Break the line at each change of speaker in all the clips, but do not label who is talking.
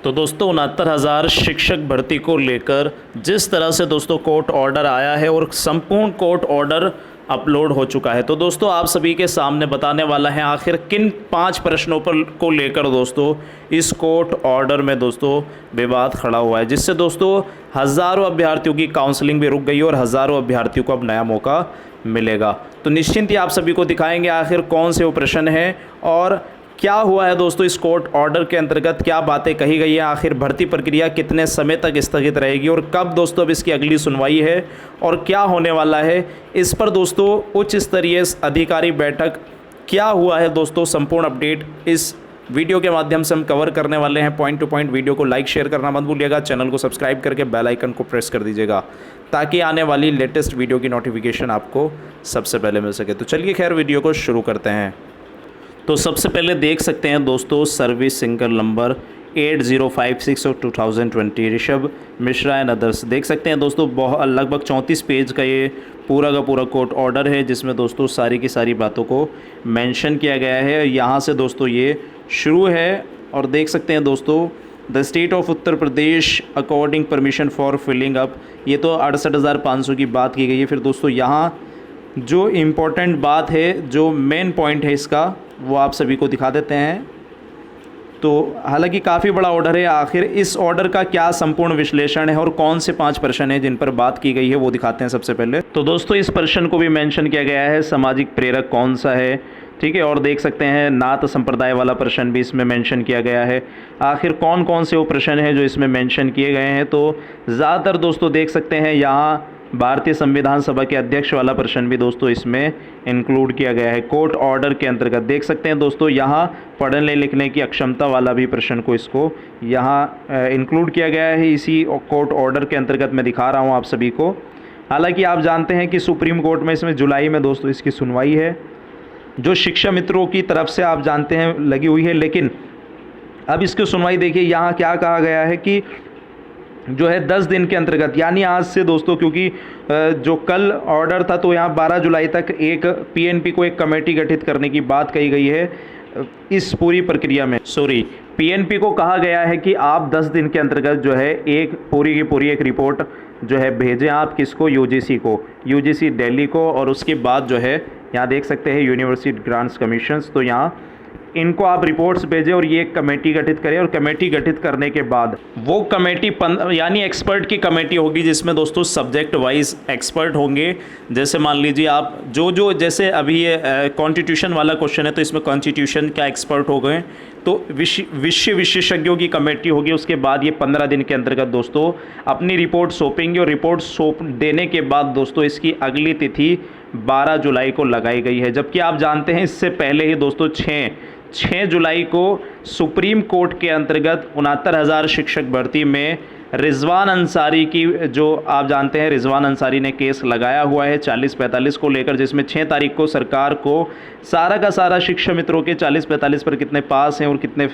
तो दोस्तों 69,000 शिक्षक भर्ती को लेकर जिस तरह से दोस्तों कोर्ट ऑर्डर आया है और संपूर्ण कोर्ट ऑर्डर अपलोड हो चुका है, तो दोस्तों आप सभी के सामने बताने वाला है आखिर किन 5 प्रश्नों पर को लेकर दोस्तों इस कोर्ट ऑर्डर में दोस्तों विवाद खड़ा हुआ है, जिससे दोस्तों हज़ारों अभ्यर्थियों की काउंसलिंग भी रुक गई और हज़ारों अभ्यर्थियों को अब नया मौका मिलेगा। तो निश्चिंत ही आप सभी को दिखाएंगे आखिर कौन से वो प्रश्न हैं और क्या हुआ है दोस्तों इस कोर्ट ऑर्डर के अंतर्गत, क्या बातें कही गई हैं, आखिर भर्ती प्रक्रिया कितने समय तक स्थगित रहेगी और कब दोस्तों अब इसकी अगली सुनवाई है और क्या होने वाला है। इस पर दोस्तों उच्च स्तरीय अधिकारी बैठक क्या हुआ है दोस्तों, संपूर्ण अपडेट इस वीडियो के माध्यम से हम कवर करने वाले हैं। पॉइंट टू पॉइंट वीडियो को लाइक शेयर करना मत भूलिएगा, चैनल को सब्सक्राइब करके बेल आइकन को प्रेस कर दीजिएगा ताकि आने वाली लेटेस्ट वीडियो की नोटिफिकेशन आपको सबसे पहले मिल सके। तो चलिए खैर वीडियो को शुरू करते हैं। तो सबसे पहले देख सकते हैं दोस्तों सर्विस सिंगल नंबर 8056 और 2020 ऋषभ मिश्रा एंड अदर्स। देख सकते हैं दोस्तों लगभग 34 पेज का ये पूरा का पूरा कोर्ट ऑर्डर है, जिसमें दोस्तों सारी की सारी बातों को मेंशन किया गया है। यहाँ से दोस्तों ये शुरू है और देख सकते हैं दोस्तों the state of Uttar Pradesh according permission for filling up, ये तो 68,500 की बात की गई है। फिर दोस्तों यहाँ जो इम्पोर्टेंट बात है, जो मेन पॉइंट है इसका, वो आप सभी को दिखा देते हैं। तो हालांकि काफ़ी बड़ा ऑर्डर है, आखिर इस ऑर्डर का क्या संपूर्ण विश्लेषण है और कौन से 5 प्रश्न हैं जिन पर बात की गई है वो दिखाते हैं सबसे पहले। तो दोस्तों इस प्रश्न को भी मेंशन किया गया है, सामाजिक प्रेरक कौन सा है, ठीक है। और देख सकते हैं नाथ संप्रदाय वाला प्रश्न भी इसमें मेंशन किया गया है। आखिर कौन कौन से वो प्रश्न हैं जो इसमें मेंशन किए गए हैं, तो ज़्यादातर दोस्तों देख सकते हैं यहाँ भारतीय संविधान सभा के अध्यक्ष वाला प्रश्न भी दोस्तों इसमें इंक्लूड किया गया है कोर्ट ऑर्डर के अंतर्गत। देख सकते हैं दोस्तों यहाँ पढ़ने लिखने की अक्षमता वाला भी प्रश्न को इसको यहाँ इंक्लूड किया गया है इसी कोर्ट ऑर्डर के अंतर्गत। मैं दिखा रहा हूँ आप सभी को। हालांकि आप जानते हैं कि सुप्रीम कोर्ट में इसमें जुलाई में दोस्तों इसकी सुनवाई है, जो शिक्षा मित्रों की तरफ से आप जानते हैं लगी हुई है। लेकिन अब इसकी सुनवाई देखिए, यहाँ क्या कहा गया है कि जो है 10 दिन के अंतर्गत, यानी आज से दोस्तों, क्योंकि जो कल ऑर्डर था तो यहाँ 12 जुलाई तक एक पीएनपी को एक कमेटी गठित करने की बात कही गई है इस पूरी प्रक्रिया में। पीएनपी को कहा गया है कि आप 10 दिन के अंतर्गत जो है एक पूरी की पूरी एक रिपोर्ट जो है भेजें आप किसको, यूजीसी को, यूजीसी दिल्ली को। और उसके बाद जो है यहाँ देख सकते हैं यूनिवर्सिटी ग्रांट्स कमीशंस, तो यहाँ इनको आप रिपोर्ट्स भेजें और ये एक कमेटी गठित करें। और कमेटी गठित करने के बाद वो कमेटी यानी एक्सपर्ट की कमेटी होगी, जिसमें दोस्तों सब्जेक्ट वाइज एक्सपर्ट होंगे। जैसे मान लीजिए आप जो जैसे अभी ये कॉन्स्टिट्यूशन वाला क्वेश्चन है, तो इसमें कॉन्स्टिट्यूशन का एक्सपर्ट हो गए, तो विषय विशेषज्ञों की कमेटी होगी। उसके बाद ये 15 दिन के अंतर्गत दोस्तों अपनी रिपोर्ट सौंपेंगे और रिपोर्ट सौंप देने के बाद दोस्तों इसकी अगली तिथि 12 जुलाई को लगाई गई है। जबकि आप जानते हैं इससे पहले ही दोस्तों 6 जुलाई को सुप्रीम कोर्ट के अंतर्गत 69,000 शिक्षक भर्ती में रिजवान अंसारी की, जो आप जानते हैं रिजवान अंसारी ने केस लगाया हुआ है 40-45 को लेकर, जिसमें 6 तारीख को सरकार को सारा का सारा शिक्षा मित्रों के 40-45 पर कितने पास हैं और कितने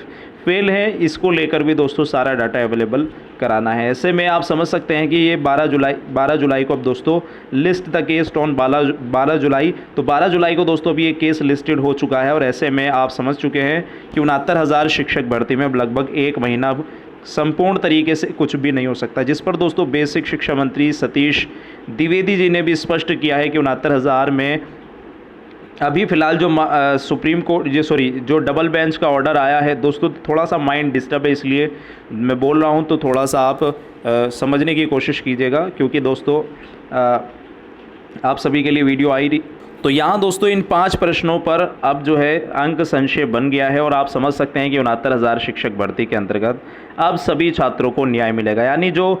फेल हैं, इसको लेकर भी दोस्तों सारा डाटा अवेलेबल कराना है। ऐसे में आप समझ सकते हैं कि ये 12 जुलाई को अब दोस्तों लिस्ट द केस ऑन 12 जुलाई, तो 12 जुलाई को दोस्तों अभी ये केस लिस्टेड हो चुका है। और ऐसे में आप समझ चुके हैं कि 69,000 शिक्षक भर्ती में अब लगभग 1 महीना संपूर्ण तरीके से कुछ भी नहीं हो सकता, जिस पर दोस्तों बेसिक शिक्षा मंत्री सतीश द्विवेदी जी ने भी स्पष्ट किया है कि 69,000 में अभी फ़िलहाल जो सुप्रीम कोर्ट जो डबल बेंच का ऑर्डर आया है दोस्तों, थोड़ा सा माइंड डिस्टर्ब है इसलिए मैं बोल रहा हूँ, तो थोड़ा सा आप समझने की कोशिश कीजिएगा, क्योंकि दोस्तों आप सभी के लिए वीडियो आई रही। तो यहाँ दोस्तों इन 5 प्रश्नों पर अब जो है अंक संशय बन गया है और आप समझ सकते हैं कि 69,000 शिक्षक भर्ती के अंतर्गत अब सभी छात्रों को न्याय मिलेगा। यानी जो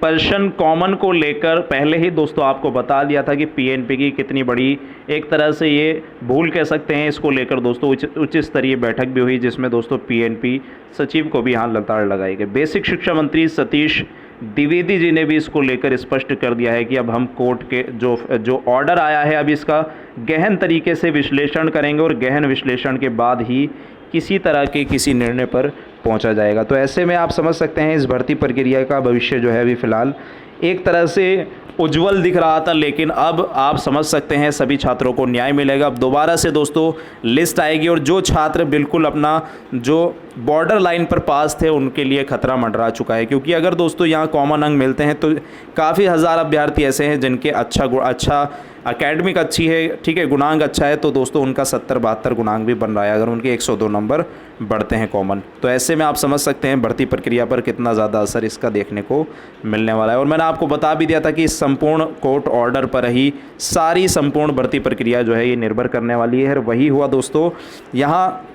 प्रश्न कॉमन को लेकर पहले ही दोस्तों आपको बता दिया था कि पीएनपी की कितनी बड़ी एक तरह से ये भूल कह सकते हैं, इसको लेकर दोस्तों उच्च स्तरीय बैठक भी हुई, जिसमें दोस्तों पीएनपी सचिव को भी यहाँ लताड़ लगाई गई। बेसिक शिक्षा मंत्री सतीश द्विवेदी जी ने भी इसको लेकर स्पष्ट कर दिया है कि अब हम कोर्ट के जो ऑर्डर आया है अब इसका गहन तरीके से विश्लेषण करेंगे और गहन विश्लेषण के बाद ही किसी तरह के किसी निर्णय पर पहुंचा जाएगा। तो ऐसे में आप समझ सकते हैं इस भर्ती प्रक्रिया का भविष्य जो है अभी फ़िलहाल एक तरह से उज्जवल दिख रहा था, लेकिन अब आप समझ सकते हैं सभी छात्रों को न्याय मिलेगा। अब दोबारा से दोस्तों लिस्ट आएगी और जो छात्र बिल्कुल अपना जो बॉर्डर लाइन पर पास थे उनके लिए खतरा मंडरा चुका है, क्योंकि अगर दोस्तों यहाँ कॉमन अंक मिलते हैं तो काफ़ी हज़ार अभ्यर्थी ऐसे हैं जिनके अच्छा एकेडमिक अच्छी है, ठीक है, गुणांक अच्छा है, तो दोस्तों उनका 70-72 गुणांक भी बन रहा है अगर उनके 102 नंबर बढ़ते हैं कॉमन। तो ऐसे में आप समझ सकते हैं भर्ती प्रक्रिया पर कितना ज़्यादा असर इसका देखने को मिलने वाला है। और मैंने आपको बता भी दिया था कि इस संपूर्ण कोर्ट ऑर्डर पर ही सारी संपूर्ण भर्ती प्रक्रिया जो है ये निर्भर करने वाली है। और वही हुआ दोस्तों, यहाँ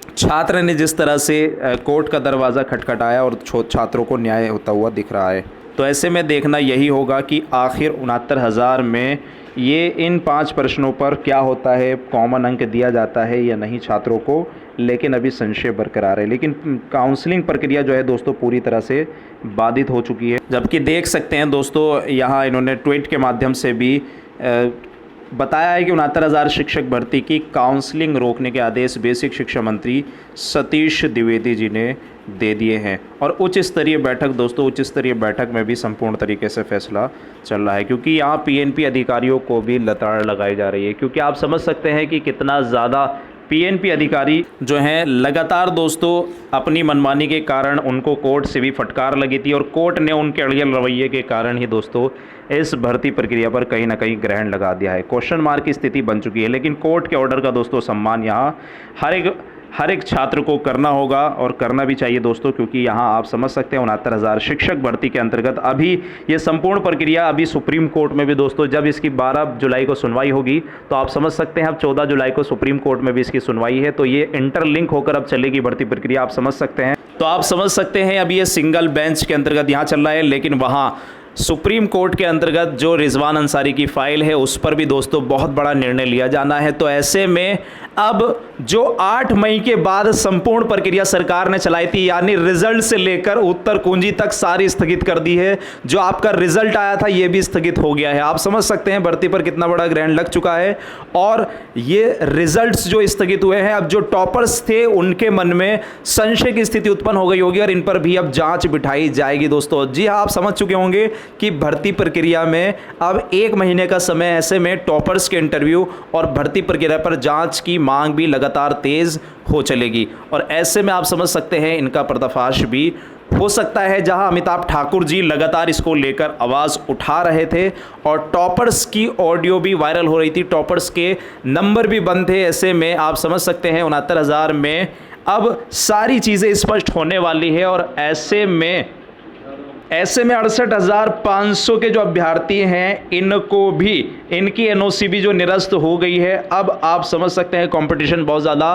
छात्र ने जिस तरह से कोर्ट का दरवाज़ा खटखटाया और छात्रों को न्याय होता हुआ दिख रहा है। तो ऐसे में देखना यही होगा कि आखिर 69,000 में ये इन 5 प्रश्नों पर क्या होता है, कॉमन अंक दिया जाता है या नहीं छात्रों को, लेकिन अभी संशय बरकरार है। लेकिन काउंसलिंग प्रक्रिया जो है दोस्तों पूरी तरह से बाधित हो चुकी है। जबकि देख सकते हैं दोस्तों, यहाँ इन्होंने ट्वीट के माध्यम से भी बताया है कि 69,000 शिक्षक भर्ती की काउंसलिंग रोकने के आदेश बेसिक शिक्षा मंत्री सतीश द्विवेदी जी ने दे दिए हैं। और उच्च स्तरीय बैठक दोस्तों, उच्च स्तरीय बैठक में भी संपूर्ण तरीके से फैसला चल रहा है, क्योंकि यहाँ पीएनपी अधिकारियों को भी लताड़ लगाई जा रही है। क्योंकि आप समझ सकते हैं कि कितना ज़्यादा पीएनपी अधिकारी जो हैं लगातार दोस्तों अपनी मनमानी के कारण उनको कोर्ट से भी फटकार लगी थी, और कोर्ट ने उनके अड़ियल रवैये के कारण ही दोस्तों इस भर्ती प्रक्रिया पर कहीं ना कहीं ग्रहण लगा दिया है। क्वेश्चन मार्क की स्थिति बन चुकी है। लेकिन कोर्ट के ऑर्डर का दोस्तों सम्मान यहाँ हर एक छात्र को करना होगा, और करना भी चाहिए दोस्तों, क्योंकि यहाँ आप समझ सकते हैं 69,000 शिक्षक भर्ती के अंतर्गत अभी ये संपूर्ण प्रक्रिया अभी सुप्रीम कोर्ट में भी दोस्तों, जब इसकी 12 जुलाई को सुनवाई होगी तो आप समझ सकते हैं अब 14 जुलाई को सुप्रीम कोर्ट में भी इसकी सुनवाई है। तो ये इंटरलिंक होकर अब चलेगी भर्ती प्रक्रिया, आप समझ सकते हैं। तो आप समझ सकते हैं अभी ये सिंगल बेंच के अंतर्गत यहाँ चल रहा है, लेकिन वहाँ सुप्रीम कोर्ट के अंतर्गत जो रिजवान अंसारी की फाइल है उस पर भी दोस्तों बहुत बड़ा निर्णय लिया जाना है। तो ऐसे में अब जो 8 मई के बाद संपूर्ण प्रक्रिया सरकार ने चलाई थी, यानी रिजल्ट से लेकर उत्तर कुंजी तक सारी स्थगित कर दी है। जो आपका रिजल्ट आया था ये भी स्थगित हो गया है। आप समझ सकते हैं भर्ती पर कितना बड़ा ग्रहण लग चुका है। और ये रिजल्ट्स जो स्थगित हुए हैं, अब जो टॉपर्स थे उनके मन में संशय की स्थिति उत्पन्न हो गई होगी, और इन पर भी अब जांच बिठाई जाएगी दोस्तों। जी हाँ, आप समझ चुके होंगे कि भर्ती प्रक्रिया में अब 1 महीने का समय, ऐसे में टॉपर्स के इंटरव्यू और भर्ती प्रक्रिया पर जांच की मांग भी लगातार तेज हो चलेगी। और ऐसे में आप समझ सकते हैं इनका पर्दाफाश भी हो सकता है। जहां अमिताभ ठाकुर जी लगातार इसको लेकर आवाज़ उठा रहे थे और टॉपर्स की ऑडियो भी वायरल हो रही थी, टॉपर्स के नंबर भी बंद थे। ऐसे में आप समझ सकते हैं 69,000 में अब सारी चीज़ें स्पष्ट होने वाली है। और ऐसे में 68,500 के जो अभ्यर्थी हैं इनको भी इनकी एनओसी भी जो निरस्त हो गई है। अब आप समझ सकते हैं कंपटीशन बहुत ज़्यादा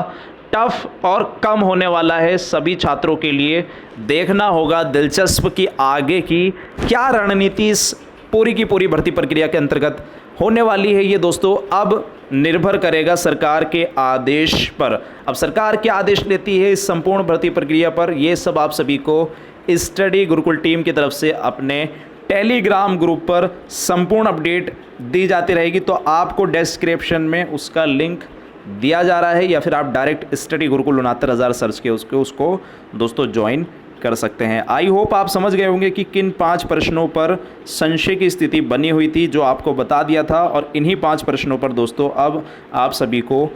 टफ और कम होने वाला है सभी छात्रों के लिए। देखना होगा दिलचस्प कि आगे की क्या रणनीति इस पूरी की पूरी भर्ती प्रक्रिया के अंतर्गत होने वाली है। ये दोस्तों अब निर्भर करेगा सरकार के आदेश पर। अब सरकार क्या आदेश लेती है इस संपूर्ण भर्ती प्रक्रिया पर, ये सब आप सभी को स्टडी गुरुकुल टीम की तरफ से अपने टेलीग्राम ग्रुप पर संपूर्ण अपडेट दी जाती रहेगी। तो आपको डिस्क्रिप्शन में उसका लिंक दिया जा रहा है, या फिर आप डायरेक्ट स्टडी गुरुकुल 69,000 सर्च के उसको दोस्तों ज्वाइन कर सकते हैं। आई होप आप समझ गए होंगे कि किन 5 प्रश्नों पर संशय की स्थिति बनी हुई थी, जो आपको बता दिया था। और इन्हीं 5 प्रश्नों पर दोस्तों अब आप सभी को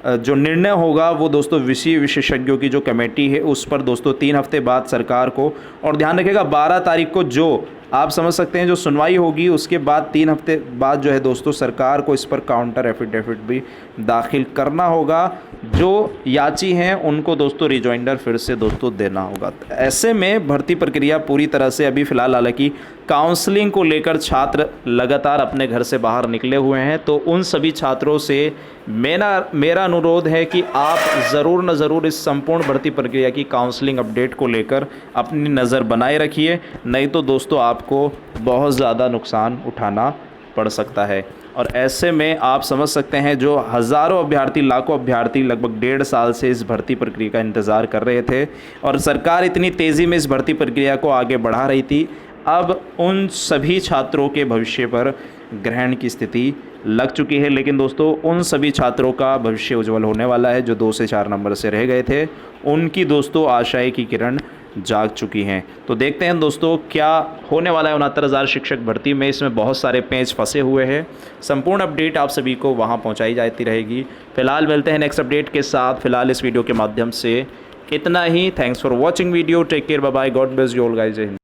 जो निर्णय होगा वो दोस्तों विषय विशेषज्ञों की जो कमेटी है उस पर दोस्तों 3 हफ्ते बाद सरकार को, और ध्यान रखिएगा 12 तारीख को जो आप समझ सकते हैं जो सुनवाई होगी, उसके बाद 3 हफ्ते बाद जो है दोस्तों सरकार को इस पर काउंटर एफिडेविट भी दाखिल करना होगा। जो याची हैं उनको दोस्तों रिजॉइंडर फिर से दोस्तों देना होगा। ऐसे में भर्ती प्रक्रिया पूरी तरह से अभी फ़िलहाल, हालांकि काउंसलिंग को लेकर छात्र लगातार अपने घर से बाहर निकले हुए हैं, तो उन सभी छात्रों से मेरा अनुरोध है कि आप ज़रूर न ज़रूर इस संपूर्ण भर्ती प्रक्रिया की काउंसलिंग अपडेट को लेकर अपनी नज़र बनाए रखिए, नहीं तो दोस्तों आपको बहुत ज़्यादा नुकसान उठाना पड़ सकता है। और ऐसे में आप समझ सकते हैं जो हज़ारों अभ्यर्थी, लाखों अभ्यर्थी लगभग 1.5 साल से इस भर्ती प्रक्रिया का इंतज़ार कर रहे थे, और सरकार इतनी तेज़ी में इस भर्ती प्रक्रिया को आगे बढ़ा रही थी। अब उन सभी छात्रों के भविष्य पर ग्रहण की स्थिति लग चुकी है। लेकिन दोस्तों उन सभी छात्रों का भविष्य उज्जवल होने वाला है जो 2 से 4 नंबर से रह गए थे, उनकी दोस्तों आशाएं की किरण जाग चुकी हैं। तो देखते हैं दोस्तों क्या होने वाला है 69,000 शिक्षक भर्ती में। इसमें बहुत सारे पेच फंसे हुए हैं। संपूर्ण अपडेट आप सभी को वहां पहुंचाई जाती रहेगी। फिलहाल मिलते हैं नेक्स्ट अपडेट के साथ। फिलहाल इस वीडियो के माध्यम से इतना ही। Thanks for watching video, take care, bye bye, God bless you all guys, Jai Hind.